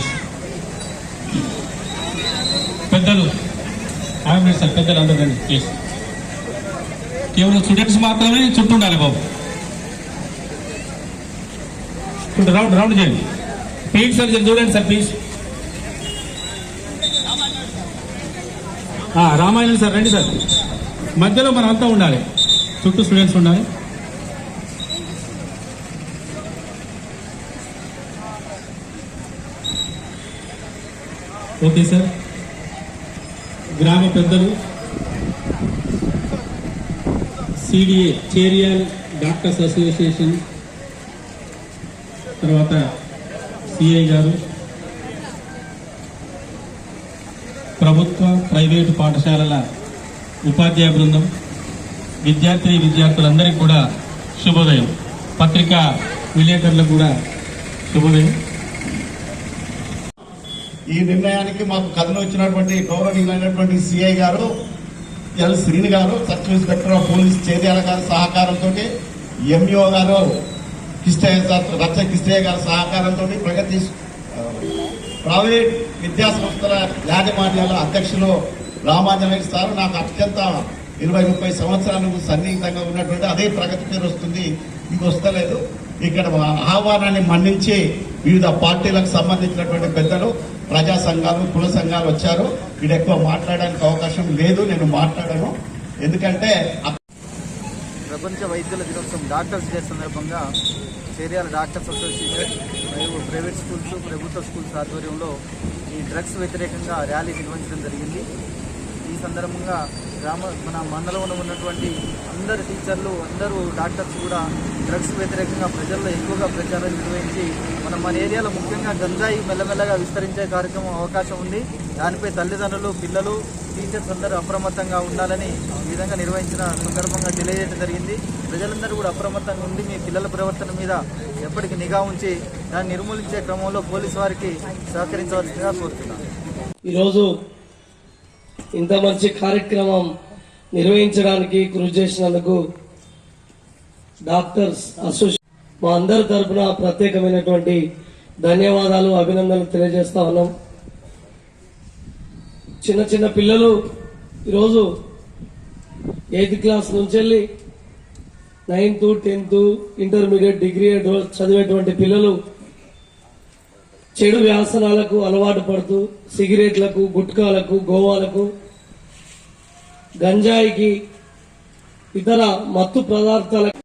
Please. పెద్దలు sir, పెద్దలు అందరూ రండి ప్లీజ్. కేవలం స్టూడెంట్స్ మాత్రమే చుట్టూ ఉండాలి బాబు. రౌండ్ రౌండ్ చేయండి. ప్లీజ్ సార్, చూడండి సార్ ప్లీజ్. రామాయణం సార్ రండి సార్. మధ్యలో మనం అంతా ఉండాలి, చుట్టూ స్టూడెంట్స్ ఉండాలి. Okay sir. గ్రామ పెద్దలు, సిడిఏ చేరియాల్ డాక్టర్స్ అసోసియేషన్, తర్వాత సిఐ గారు, ప్రభుత్వ ప్రైవేటు పాఠశాలల ఉపాధ్యాయ బృందం, విద్యార్థులందరికీ కూడా శుభోదయం. పత్రికా విలేకరులకు కూడా శుభోదయం. ఈ నిర్ణయానికి మాకు కథను వచ్చినటువంటి గౌరవనీయులైనటువంటి సిఐ గారు, ఎల్ శ్రీని గారు, sub inspector of police Cheriyal గారి సహకారంతో, ఎంఈఓ గారు రచ్చ కిష్టయ్య గారి సహకారంతో, ప్రగతి ప్రైవేట్ విద్యా సంస్థల యాజమాన్యాల అధ్యక్షులు రామాంజనేయ సార్ నాకు అత్యంత 20-30 సంవత్సరాలకు సన్నిహితంగా ఉన్నటువంటి అదే ప్రగతి పేరు వస్తుంది, ఇది వస్తలేదు. ఇక్కడ ఆహ్వానాన్ని మన్నించి వివిధ పార్టీలకు సంబంధించినటువంటి పెద్దలు, ప్రజా సంఘాలు, కుల సంఘాలు వచ్చారు. ఇక్కడ ఎక్కువ మాట్లాడడానికి అవకాశం లేదు, నేను మాట్లాడను. ఎందుకంటే ప్రపంచ వైద్యుల దినోత్సవం డాక్టర్స్ డే సందర్భంగా చేర్యాల డాక్టర్స్ అసోసియేషన్ మరియు ప్రైవేట్ స్కూల్స్, ప్రభుత్వ స్కూల్స్ ఆధ్వర్యంలో ఈ డ్రగ్స్ వ్యతిరేకంగా ర్యాలీ నిర్వహించడం జరిగింది. ఈ సందర్భంగా మన మండలంలో ఉన్నటువంటి అందరు టీచర్లు, అందరూ డాక్టర్స్ కూడా డ్రగ్స్ వ్యతిరేకంగా ప్రజల్లో ఎక్కువగా ప్రచారం నిర్వహించి మన ఏరియాలో ముఖ్యంగా గంజాయి మెల్లమెల్లగా విస్తరించే కార్యక్రమం అవకాశం ఉంది. దానిపై తల్లిదండ్రులు, పిల్లలు, టీచర్స్ అందరూ అప్రమత్తంగా ఉండాలని ఈ విధంగా నిర్వహించిన సందర్భంగా తెలియజేయడం జరిగింది. ప్రజలందరూ కూడా అప్రమత్తంగా ఉండి మీ పిల్లల ప్రవర్తన మీద ఎప్పటికీ నిఘా ఉంచి దాన్ని నిర్మూలించే క్రమంలో పోలీసు వారికి సహకరించవలసిందిగా కోరుతున్నాను. ఈరోజు ఇంత మంచి కార్యక్రమం నిర్వహించడానికి కృషి చేసినందుకు డాక్టర్స్ అసోసియేషన్ మా అందరి తరఫున ప్రత్యేకమైనటువంటి ధన్యవాదాలు, అభినందనలు తెలియజేస్తా ఉన్నాం. చిన్న చిన్న పిల్లలు ఈరోజు 8th క్లాస్ నుంచి వెళ్ళి 9th, 10th, ఇంటర్మీడియట్, డిగ్రీ చదివేటువంటి పిల్లలు చెడు వ్యాసనాలకు అలవాటు పడుతూ సిగరెట్లకు, గుట్కాలకు, గోవాలకు, గంజాయికి, ఇతర మత్తు పదార్థాలకు